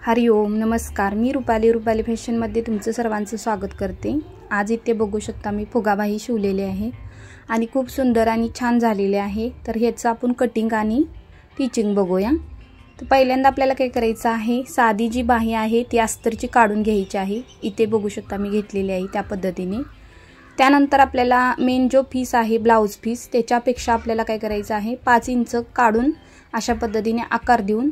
हरिओम नमस्कार। मी रुपाली फॅशनमध्ये तुमचं सर्वांचं स्वागत करते। आज इथे बघू शकता मी फुगाबाही शिवलेले आहे आणि खूप सुंदर आणि छान झालेले आहे। तर ह्याचं आपण कटिंग आणि टिचिंग बघूया। तर पहिल्यांदा आपल्याला काय करायचं आहे, साधी जी बाही आहे ती अस्तरची काढून घ्यायची आहे। इथे बघू शकता मी घेतलेली आहे त्या पद्धतीने। त्यानंतर आपल्याला मेन जो पीस आहे ब्लाउज पीस, त्याच्यापेक्षा आपल्याला काय करायचं आहे 5 इंच काढून अशा पद्धतीने आकार देऊन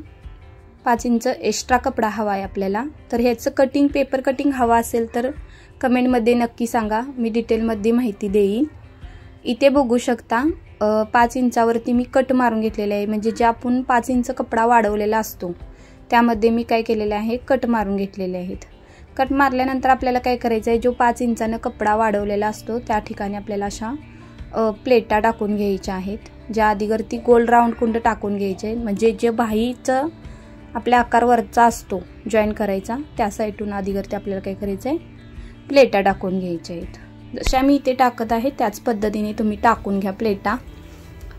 5 इंच एक्स्ट्रा कपडा हवा आहे आपल्याला। तर ह्याचं कटिंग पेपर कटिंग हवा असेल तर कमेंटमध्ये नक्की सांगा, मी डिटेलमध्ये माहिती देईन। इथे बघू शकता 5 इंचावरती मी कट मारून घेतलेले आहे, म्हणजे जे आपण 5 इंच कपडा वाढवलेला असतो त्यामध्ये मी काय केलेले आहे कट मारून घेतलेले आहेत। कट मारल्यानंतर आपल्याला काय करायचं आहे, जो 5 इंचाने कपडा वाढवलेला असतो त्या ठिकाणी आपल्याला अशा प्लेटा टाकून घ्यायच्या आहेत। ज्या आधीवरती गोल राऊंड कुंड टाकून घ्यायचे, म्हणजे जे बाहीचं आपल्या आकार वरचा असतो जॉईन करायचा त्या साईडून आधीवरती आपल्याला काय करायचं आहे प्लेटा टाकून घ्यायच्या आहेत। जशा मी इथे टाकत आहे त्याच पद्धतीने तुम्ही टाकून घ्या प्लेटा।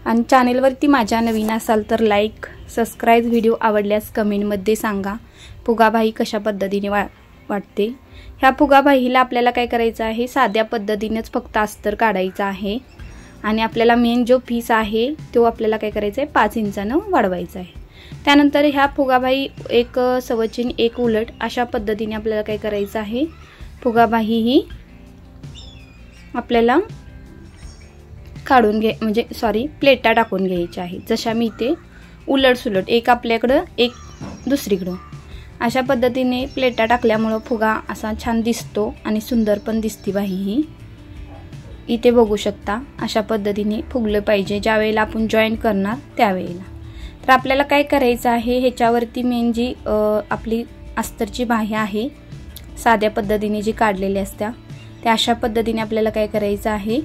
आणि चॅनेलवरती माझ्या नवीन असाल तर लाईक सबस्क्राईब, व्हिडिओ आवडल्यास कमेंटमध्ये सांगा फुगाबाही कशा पद्धतीने वाटते। ह्या फुगाबाहीला आपल्याला काय करायचं आहे, साध्या पद्धतीनेच फक्त अस्तर काढायचं आहे आणि आपल्याला मेन जो पीस आहे तो आपल्याला काय करायचं आहे 5 इंचानं वाढवायचा आहे। त्यानंतर ह्या फुगाबाही एक सवचिन एक उलट अशा पद्धतीने आपल्याला काय करायचं आहे, फुगाबाही ही आपल्याला काढून प्लेटा टाकून घ्यायच्या आहेत। जशा मी इथे उलट सुलट एक आपल्याकडं एक दुसरीकडं अशा पद्धतीने प्लेटा टाकल्यामुळे फुगा असा छान दिसतो आणि सुंदर पण दिसते बाही ही। इथे बघू शकता अशा पद्धतीने फुगलं पाहिजे ज्या वेळेला आपण जॉईन करणार त्यावेळेला। तर आपल्याला काय करायचं आहे, ह्याच्यावरती मेन जी आपली अस्तरची बाही आहे साध्या पद्धतीने जी काढलेली असत्या त्या अशा पद्धतीने आपल्याला काय करायचं आहे,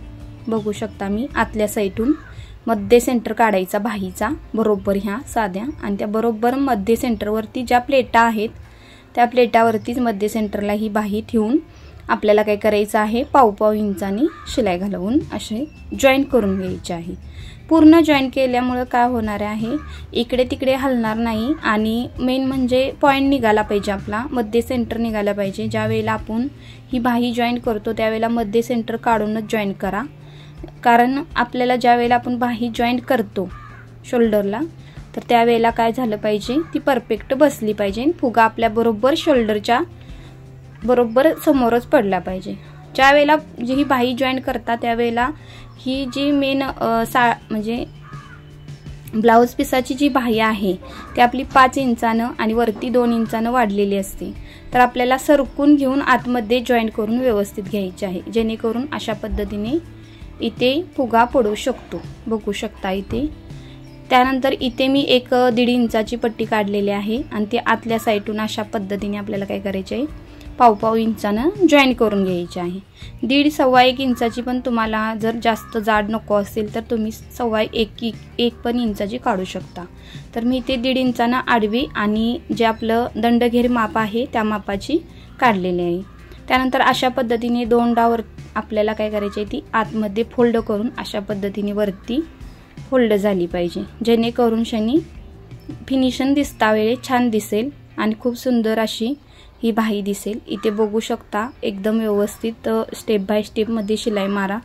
बघू शकता मी आतल्या साईडून मध्ये सेंटर काढायचा बाहीचा बरोबर ह्या साध्या, आणि त्या बरोबर मध्ये सेंटरवरती ज्या प्लेटा आहेत त्या प्लेटावरतीच मध्ये सेंटरला ही बाही ठेवून आपल्याला काय करायचं आहे पाव इंचानी शिलाई घालवून असे जॉईन करून घ्यायचे आहे। पूर्ण जॉईन केल्यामुळे काय होणार आहे, इकडे तिकडे हलणार नाही आणि मेन म्हणजे पॉइंट निघाला पाहिजे, आपला मध्ये सेंटर निघाला पाहिजे। ज्या वेळेला आपण ही बाही जॉईन करतो त्यावेळेला मध्ये सेंटर काढूनच जॉईन करा, कारण आपल्याला ज्या वेळेला आपण बाही जॉईन करतो शोल्डरला तर त्यावेळेला काय झालं पाहिजे ती परफेक्ट बसली पाहिजे, फुगा आपल्या बरोबर शोल्डरच्या बरोबर समोरच पडला पाहिजे। ज्या वेळेला जी ही बाही जॉईन करता त्यावेळेला ही जी मेन म्हणजे ब्लाउज पीसाची जी बाही आहे ती आपली 5 इंचानं आणि वरती 2 इंचानं वाढलेली असते। तर आपल्याला सरकून घेऊन आतमध्ये जॉईन करून व्यवस्थित घ्यायची आहे, जेणेकरून अशा पद्धतीने इथे फुगा पडू शकतो। बघू शकता इथे। त्यानंतर इथे मी 1.5 इंचाची पट्टी काढलेली आहे आणि ते आतल्या साईडून अशा पद्धतीने आपल्याला काय करायचे आहे पाव इंचानं जॉईन करून घ्यायचे आहे। 1.5 सव्वा 1 इंचाची पण तुम्हाला जर जास्त जाड नको असेल तर तुम्ही सव्वा 1 पण इंचाची काढू शकता। तर मी इथे 1.5 इंचानं आडवी आणि जे आपलं दंडघेर माप आहे त्या मापाची काढलेली आहे। त्यानंतर अशा पद्धतीने 2 डावर आपल्याला काय करायची ती आतमध्ये फोल्ड करून अशा पद्धतीने वरती फोल्ड झाली पाहिजे, जेणेकरून शनी फिनिशिंग दिसता वेळी छान दिसेल आणि खूप सुंदर अशी ही बाही दिसेल। इथे बघू शकता एकदम व्यवस्थित स्टेप बाय स्टेप मध्ये शिलाई मारा,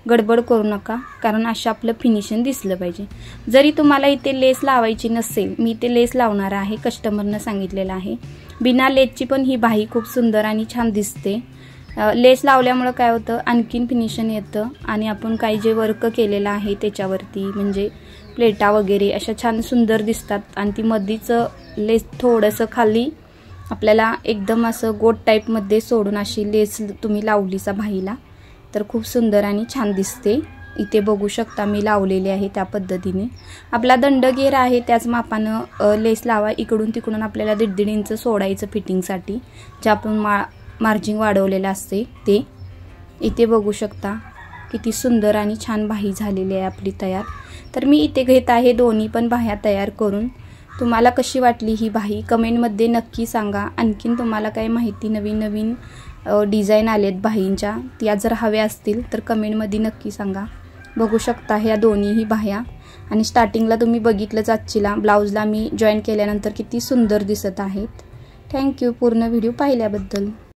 गडबड करू नका, कारण असं आपलं फिनिशिंग दिसलं पाहिजे। जरी तुम्हाला इथे लेस लावायची नसेल, मी इथे लेस लावणार आहे, कस्टमरनं सांगितलेलं आहे। बिना लेसची पण ही बाही खूप सुंदर आणि छान दिसते। लेस लावल्यामुळे काय होतं आणखीन फिनिशिंग येतं आणि आपण काही जे वर्क केलेलं आहे त्याच्यावरती म्हणजे प्लेटा वगैरे अशा छान सुंदर दिसतात आणि ती मधीच लेस थोडंसं खाली आपल्याला एकदम असं गोट टाईपमध्ये सोडून अशी लेस तुम्ही लावलीचा बाहीला तर खूप सुंदर आणि छान दिसते। इथे बघू शकता मी लावलेली आहे त्या पद्धतीने। आपला दंडघेर आहे त्याच मापानं लेस लावा, इकडून तिकडून आपल्याला 1.5 इंच सोडायचं फिटिंगसाठी, जे आपण मार्जिंग वाढवलेलं असते ते। इथे बघू शकता किती सुंदर आणि छान बाही झालेली आहे आपली तयार। तर मी इथे घेत आहे दोन्ही पण बाह्या तयार करून। तुम्हाला कशी वाटली ही बाही कमेंटमध्ये नक्की सांगा। आणखीन तुम्हाला काही माहिती नवीन डिझाईन आलेत बाहींच्या, त्या जर हव्या असतील तर कमेंटमध्ये नक्की सांगा। बघू शकता ह्या दोन्हीही बाह्या आणि स्टार्टिंगला तुम्ही बघितलंच आजचीला ब्लाउजला मी जॉईन केल्यानंतर किती सुंदर दिसत आहेत। थँक्यू पूर्ण व्हिडिओ पाहिल्याबद्दल.